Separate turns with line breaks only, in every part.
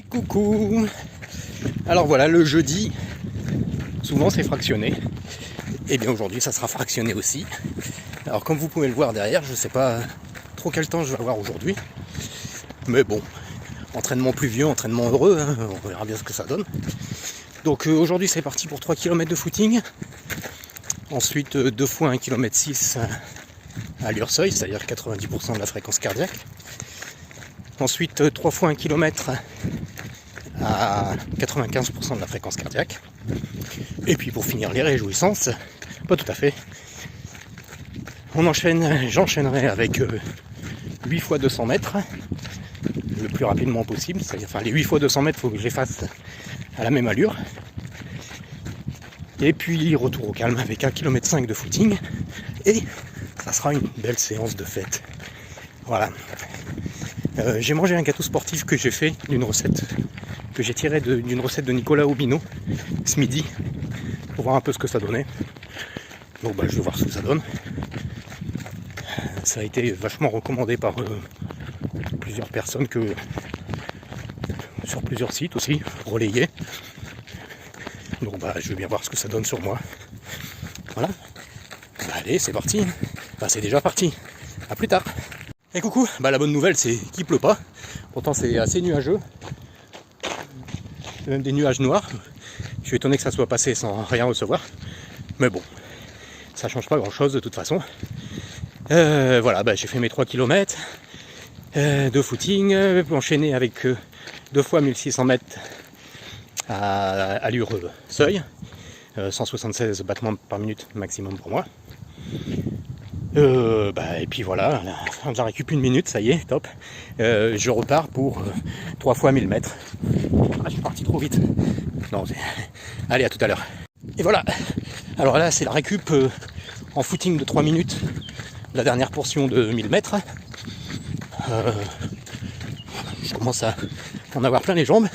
Coucou. Alors voilà, le jeudi, souvent c'est fractionné. Et bien aujourd'hui ça sera fractionné aussi. Alors comme vous pouvez le voir derrière, je sais pas trop quel temps je vais avoir aujourd'hui. Mais bon, entraînement pluvieux, entraînement heureux, hein, on verra bien ce que ça donne. Donc aujourd'hui c'est parti pour 3 km de footing. Ensuite 2 fois 1,6 km à allure seuil, c'est-à-dire 90% de la fréquence cardiaque. Ensuite 3 fois 1 km à 95% de la fréquence cardiaque. Et puis pour finir les réjouissances, pas tout à fait, j'enchaînerai avec 8 fois 200 mètres, le plus rapidement possible, c'est-à-dire enfin, les 8 fois 200 mètres, il faut que je les fasse à la même allure. Et puis retour au calme avec 1,5 km de footing, et ça sera une belle séance de fête. Voilà. J'ai mangé un gâteau sportif que j'ai fait d'une recette que j'ai tiré d'une recette de Nicolas Aubino ce midi pour voir un peu ce que ça donnait. Donc je vais voir ce que ça donne. Ça a été vachement recommandé par plusieurs personnes sur plusieurs sites aussi, relayés. Donc je vais bien voir ce que ça donne sur moi. Voilà. Allez, c'est parti. C'est déjà parti. A plus tard. Et coucou, la bonne nouvelle c'est qu'il pleut pas. Pourtant c'est assez nuageux. Même des nuages noirs. Je suis étonné que ça soit passé sans rien recevoir. Mais bon, ça change pas grand chose de toute façon. Voilà, j'ai fait mes 3 km de footing, enchaîné avec 2 fois 1600 mètres à allure seuil, 176 battements par minute maximum pour moi. Et puis voilà, on a récupéré 1 minute, ça y est, top. Je repars pour 3 fois 1000 mètres. Je suis parti trop vite. Non, allez, à tout à l'heure. Et voilà. Alors là, c'est la récup en footing de 3 minutes. La dernière portion de 1000 mètres. Je commence à en avoir plein les jambes.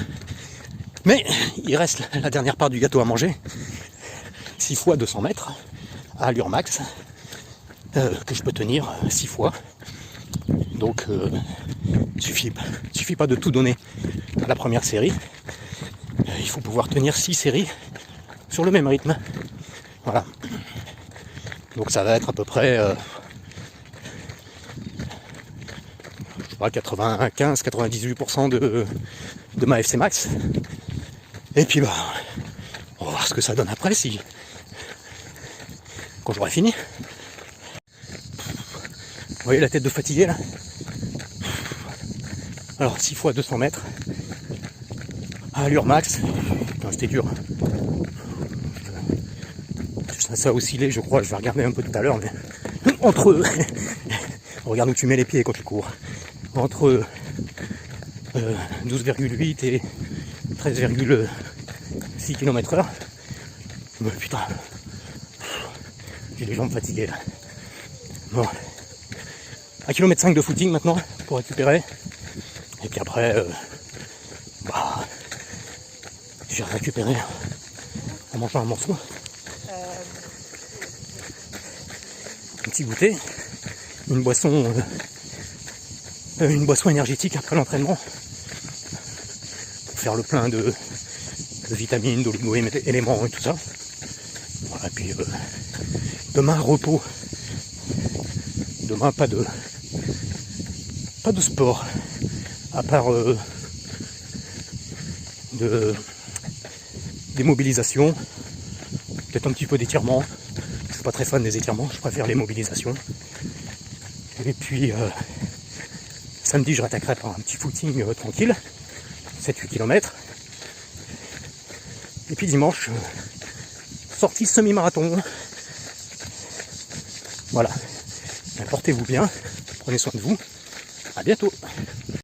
Mais il reste la dernière part du gâteau à manger. 6 fois 200 mètres à allure max. Que je peux tenir 6 fois. Donc, suffit pas de tout donner à la première série. Il faut pouvoir tenir 6 séries sur le même rythme. Voilà. Donc ça va être à peu près 95-98% de ma FC Max. Et puis on va voir ce que ça donne après quand j'aurai fini. Vous voyez la tête de fatigué là? Alors 6 fois 200 mètres à allure max. Putain, c'était dur. Ça a oscillé, je crois. Je vais regarder un peu tout à l'heure, mais entre regarde où tu mets les pieds quand tu cours. Entre 12,8 et 13,6 km/h. Putain, j'ai les jambes fatiguées là. Bon, 1,5 km de footing maintenant pour récupérer. Et puis après, j'ai récupéré en mangeant un morceau. Un petit goûter, une boisson énergétique après l'entraînement pour faire le plein de vitamines, d'oligo-éléments et tout ça. Voilà, et puis demain repos. Demain pas de sport à part des mobilisations, peut-être un petit peu d'étirement. Je suis pas très fan des étirements, je préfère les mobilisations. Et puis samedi je rattaquerai par un petit footing tranquille, 7-8 km. Et puis dimanche, sortie semi-marathon. Voilà. Portez-vous bien, prenez soin de vous. À bientôt.